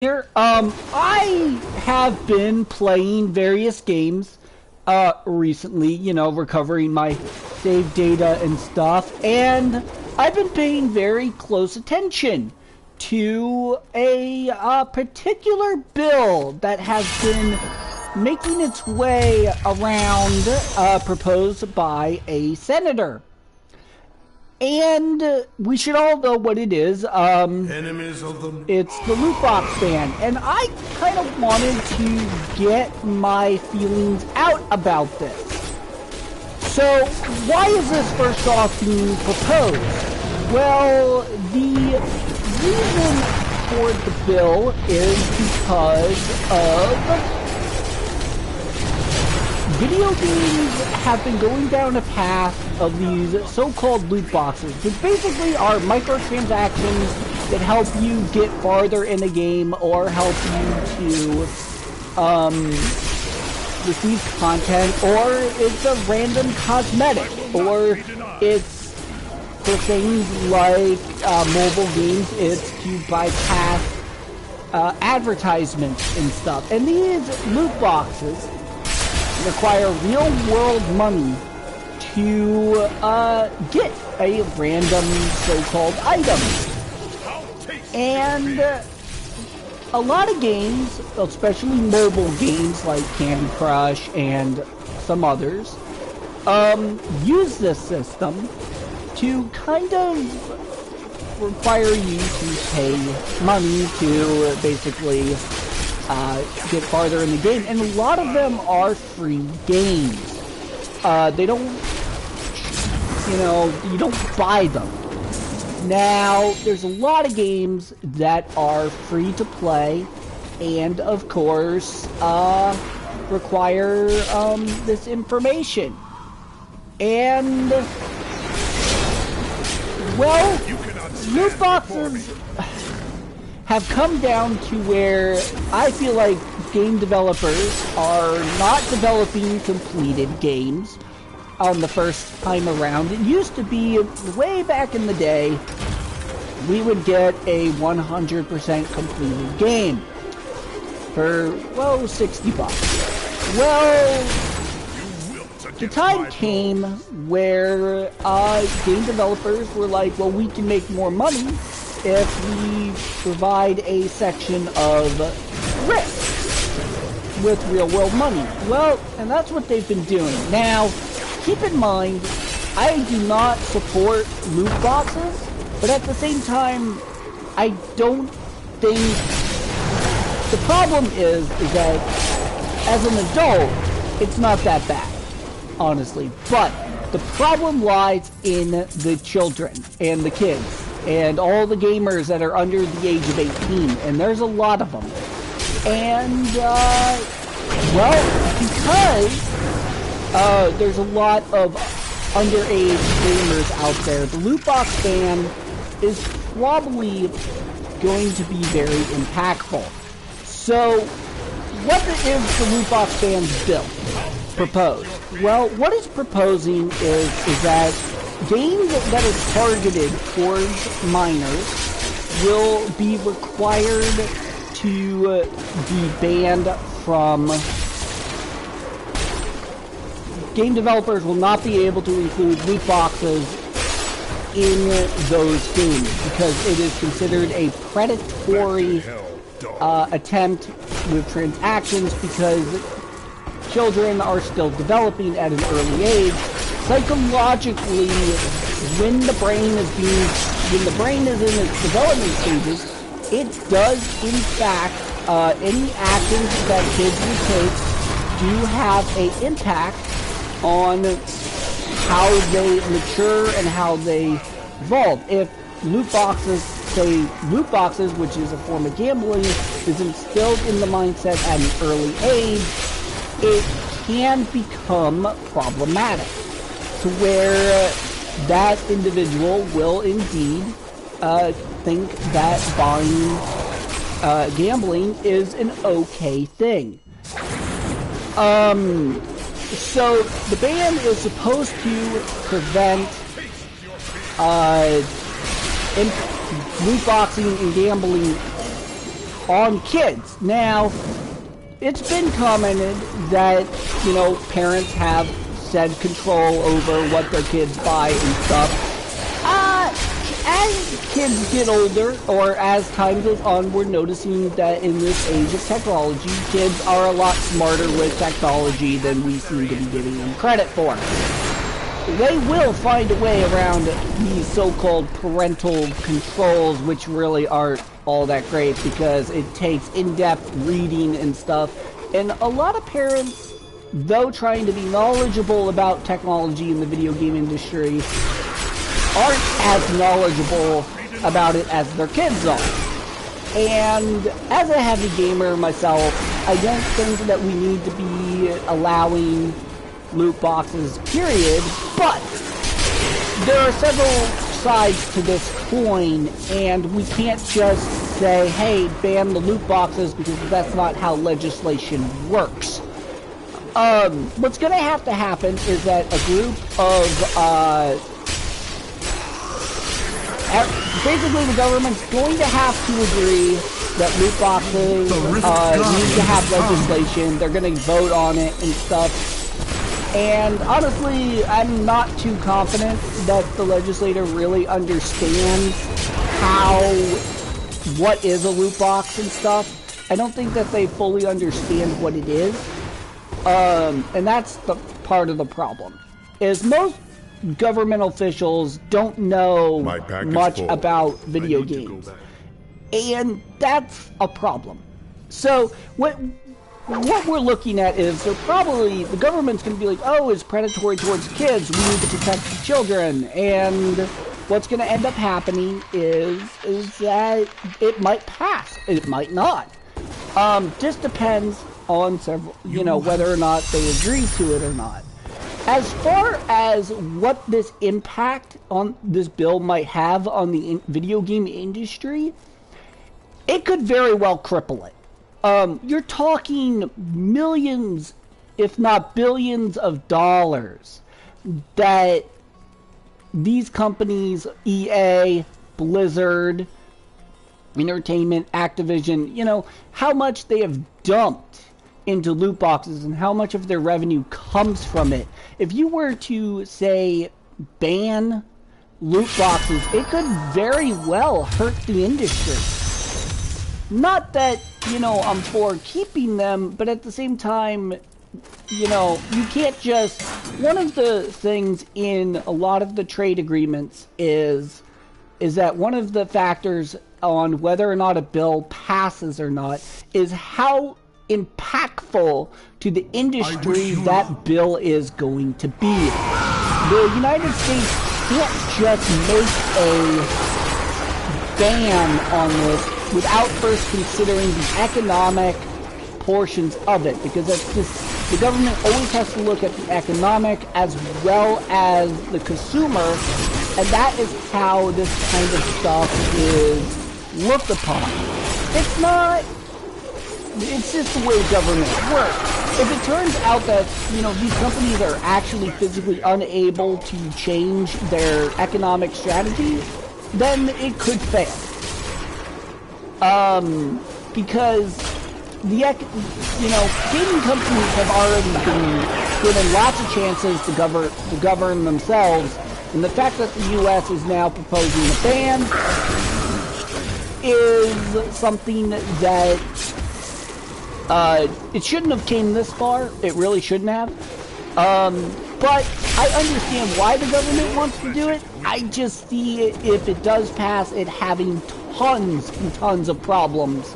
Here, I have been playing various games, recently, recovering my save data and stuff, and I've been paying very close attention to a particular bill that has been making its way around, proposed by a senator. And we should all know what it is. Enemies of the... It's the loot box ban, and I kind of wanted to get my feelings out about this. So, why is this first off being proposed? Well, the reason for the bill is because of video games have been going down a path of these so-called loot boxes, which basically are microtransactions that help you get farther in the game or help you to receive content, or it's a random cosmetic, or it's for things like mobile games, it's to bypass advertisements and stuff. And these loot boxes require real-world money to get a random so-called item. And a lot of games, especially mobile games like Candy Crush and some others, use this system to kind of require you to pay money to basically get farther in the game, and a lot of them are free games. They don't, you don't buy them. Now, there's a lot of games that are free to play, and of course, require, this information. And, well, loot boxes have come down to where I feel like game developers are not developing completed games on the first time around. It used to be, way back in the day, we would get a 100% completed game for, well, $60. Well, the time came where game developers were like, well, we can make more money if we provide a section of risk with real-world money. Well, and that's what they've been doing. Now, keep in mind, I do not support loot boxes, but at the same time, I don't think... The problem is that, as an adult, it's not that bad, honestly. But the problem lies in the children and the kids and all the gamers that are under the age of 18, and there's a lot of them. And, well, because there's a lot of underage gamers out there, the loot box ban is probably going to be very impactful. So, what is the loot box ban's bill proposed? Well, what it's proposing is that games that are targeted towards minors will be required to be banned from... Game developers will not be able to include loot boxes in those games because it is considered a predatory attempt with transactions, because children are still developing at an early age. Psychologically, when the brain is in its development stages, it does, in fact, any actions that kids will take do have an impact on how they mature and how they evolve. If loot boxes, which is a form of gambling, is instilled in the mindset at an early age, it can become problematic to where that individual will indeed think that buying gambling is an okay thing. So the ban is supposed to prevent loot boxing and gambling on kids. Now, it's been commented that, you know, parents have said control over what their kids buy and stuff. As kids get older, or as time goes on, we're noticing that in this age of technology, kids are a lot smarter with technology than we seem to be giving them credit for. They will find a way around these so-called parental controls, which really aren't all that great because it takes in-depth reading and stuff. And a lot of parents, though trying to be knowledgeable about technology in the video game industry, aren't as knowledgeable about it as their kids are. And as a heavy gamer myself, I don't think that we need to be allowing loot boxes, period, but there are several sides to this coin, and we can't just say, hey, ban the loot boxes, because that's not how legislation works. What's gonna have to happen is that a group of, basically the government's going to have to agree that loot boxes need to have legislation. They're going to vote on it and stuff. And honestly, I'm not too confident that the legislator really understands what is a loot box and stuff. I don't think that they fully understand what it is. And that's the part of the problem. Is most government officials don't know much about video games, and that's a problem. So what we're looking at is they're probably, the government's going to be like, oh, it's predatory towards kids, we need to protect the children, and what's going to end up happening is that it might pass, it might not. Just depends on several, you know, whether or not they agree to it or not. As far as what this impact on this bill might have on the video game industry, it could very well cripple it. You're talking millions, if not billions of dollars that these companies, EA, Blizzard, Entertainment, Activision, you know, how much they have dumped into loot boxes and how much of their revenue comes from it. If you were to, say, ban loot boxes, it could very well hurt the industry. Not that, you know, I'm for keeping them, but at the same time, you know, you can't just... One of the things in a lot of the trade agreements is that one of the factors on whether or not a bill passes or not is how impactful to the industry that bill is going to be. The United States can't just make a ban on this without first considering the economic portions of it, because that's just, the government always has to look at the economic as well as the consumer, and that is how this kind of stuff is looked upon. It's not... It's just the way government works. If it turns out that, you know, these companies are actually physically unable to change their economic strategy, then it could fail. Because the, you know, gaming companies have already been given lots of chances to govern themselves, and the fact that the U.S. is now proposing a ban is something that it shouldn't have came this far. It really shouldn't have. But I understand why the government wants to do it. I just see it, if it does pass, it having tons and tons of problems,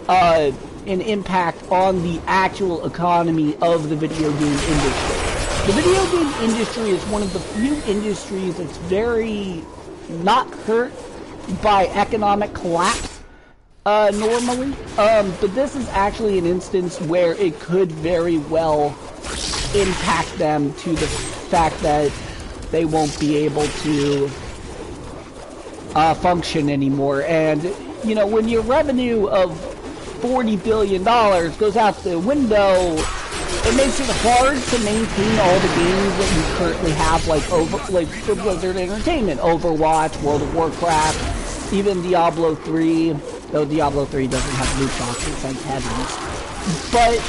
an impact on the actual economy of the video game industry. The video game industry is one of the few industries that's very not hurt by economic collapse. Normally, but this is actually an instance where it could very well impact them to the fact that they won't be able to function anymore. And, you know, when your revenue of $40 billion goes out the window, it makes it hard to maintain all the games that you currently have, like for Blizzard Entertainment, Overwatch, World of Warcraft, even Diablo 3. though Diablo 3 doesn't have loot boxes, thank heavens. But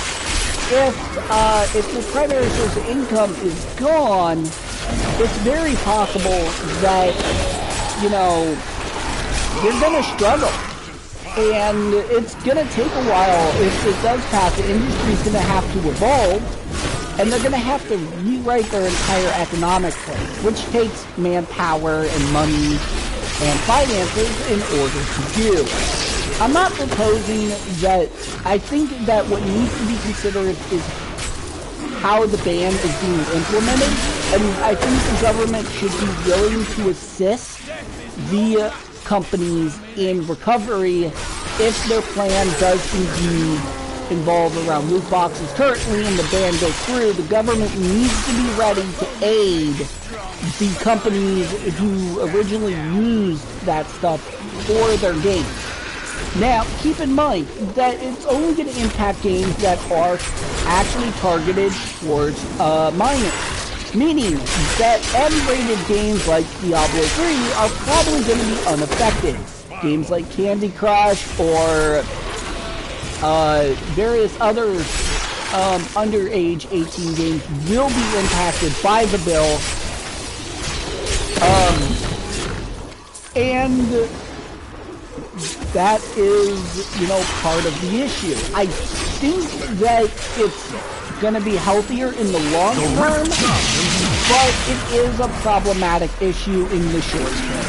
if the primary source of income is gone, it's very possible that, you know, you're gonna struggle. And it's gonna take a while. If it does pass, the industry's gonna have to evolve, and they're gonna have to rewrite their entire economic plan, which takes manpower and money and finances in order to do. I'm not proposing that. I think that what needs to be considered is how the ban is being implemented, and I think the government should be willing to assist the companies in recovery if their plan does indeed involve around loot boxes currently and the ban goes through. The government needs to be ready to aid the companies who originally used that stuff for their games. Now, keep in mind that it's only going to impact games that are actually targeted towards minors. Meaning that M-rated games like Diablo 3 are probably going to be unaffected. Games like Candy Crush or various other underage 18 games will be impacted by the bill. And that is, you know, part of the issue. I think that it's going to be healthier in the long term, but it is a problematic issue in the short term.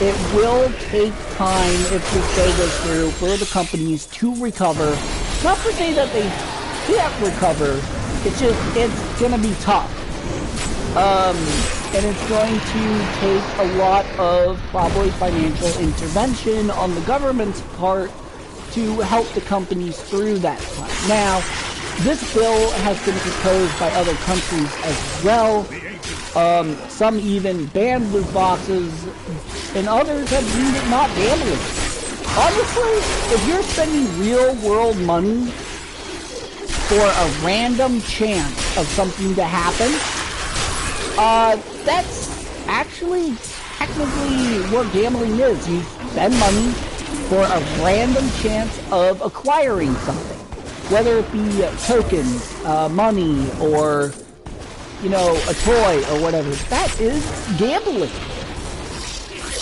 It will take time, if this bill goes through, for the companies to recover. Not to say that they can't recover, it's just, it's going to be tough. And it's going to take a lot of probably financial intervention on the government's part to help the companies through that time. Now, this bill has been proposed by other countries as well. Some even banned loot boxes, and others have deemed it not gambling. Honestly, if you're spending real-world money for a random chance of something to happen, that's actually technically what gambling is. You spend money for a random chance of acquiring something. Whether it be tokens, money, or, you know, a toy or whatever. That is gambling.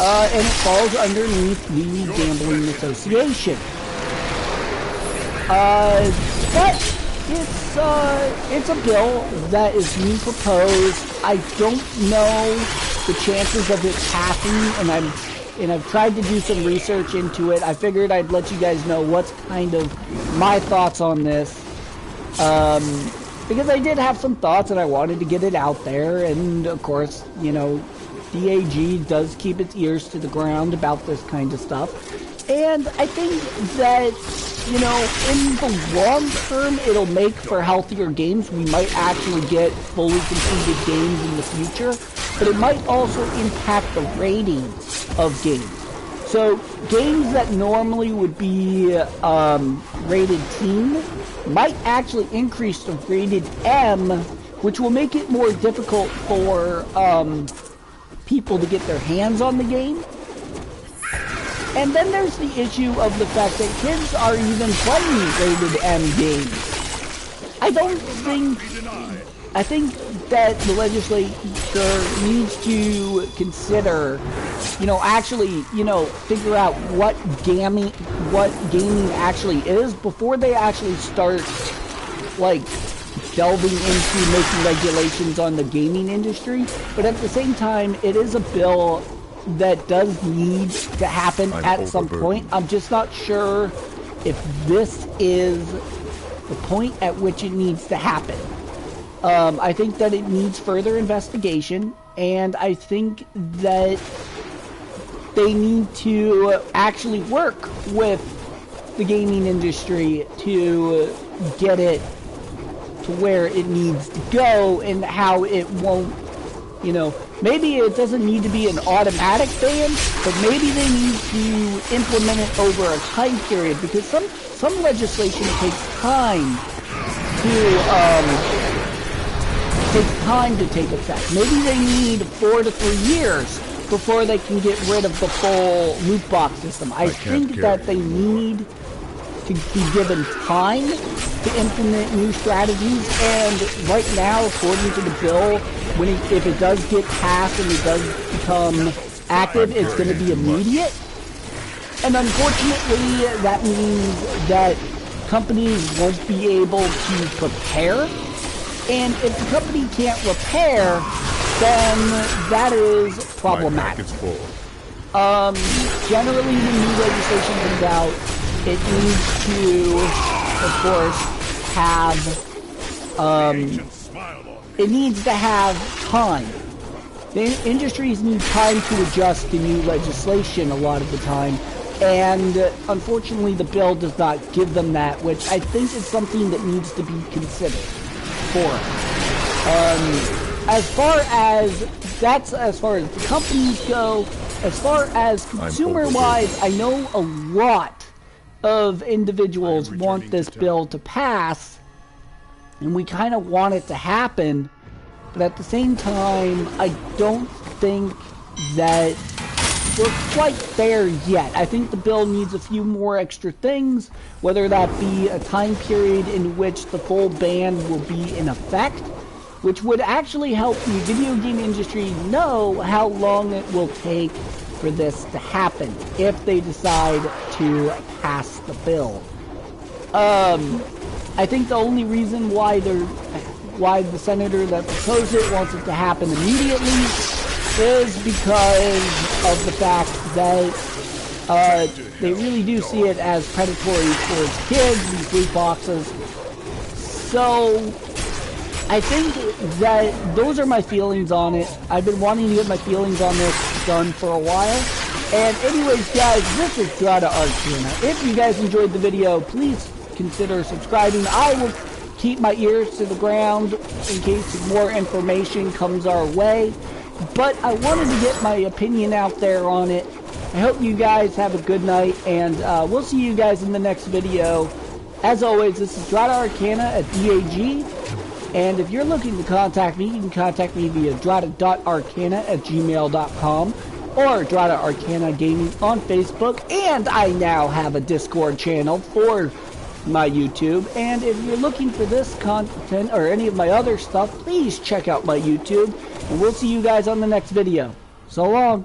And it falls underneath the Gambling Association. But it's a bill that is being proposed. I don't know the chances of it passing, and I've tried to do some research into it. I figured I'd let you guys know what's kind of my thoughts on this. Because I did have some thoughts and I wanted to get it out there, and of course, you know, DAG does keep its ears to the ground about this kind of stuff. And I think that, you know, in the long term, it'll make for healthier games. We might actually get fully completed games in the future, but it might also impact the ratings of games. So games that normally would be rated teen might actually increase to rated M, which will make it more difficult for people to get their hands on the game. And then there's the issue of the fact that kids are even playing rated M games. I think that the legislature needs to consider, you know, actually, you know, figure out what gaming actually is before they actually start, like, delving into making regulations on the gaming industry. But at the same time, it is a bill that does need to happen at some point. I'm just not sure if this is the point at which it needs to happen. I think that it needs further investigation, and I think that they need to actually work with the gaming industry to get it to where it needs to go and how it won't, you know, maybe it doesn't need to be an automatic ban, but maybe they need to implement it over a time period, because some legislation takes time to take effect. Maybe they need 4 to 3 years before they can get rid of the full loot box system. I think that they need to be given time to implement new strategies, and right now, according to the bill, if it does get passed and it does become active, it's going to be immediate. And unfortunately, that means that companies won't be able to prepare. And if the company can't repair, then that is problematic. Generally, when new legislation comes out, it needs to, of course, have time. The industries need time to adjust to new legislation a lot of the time, and unfortunately the bill does not give them that, which I think is something that needs to be considered for. As far as the companies go, as far as consumer-wise, I know a lot of individuals want this bill to pass, and we kind of want it to happen, but at the same time, I don't think that we're quite there yet. I think the bill needs a few more extra things, whether that be a time period in which the full ban will be in effect, which would actually help the video game industry know how long it will take for this to happen if they decide to pass the bill. I think the only reason why the senator that proposed it wants it to happen immediately is because of the fact that they really do see it as predatory towards kids, these loot boxes. So I think that those are my feelings on it. I've been wanting to get my feelings on this done for a while. And anyways, guys, this is Dratta Arcana. If you guys enjoyed the video, please consider subscribing. I will keep my ears to the ground in case more information comes our way. But I wanted to get my opinion out there on it. I hope you guys have a good night, and we'll see you guys in the next video. As always, this is Dratta Arcana at DAG. And if you're looking to contact me, you can contact me via dratta.arcana@gmail.com or Dratta Arcana Gaming on Facebook. And I now have a Discord channel for my YouTube. And if you're looking for this content or any of my other stuff, please check out my YouTube. And we'll see you guys on the next video. So long.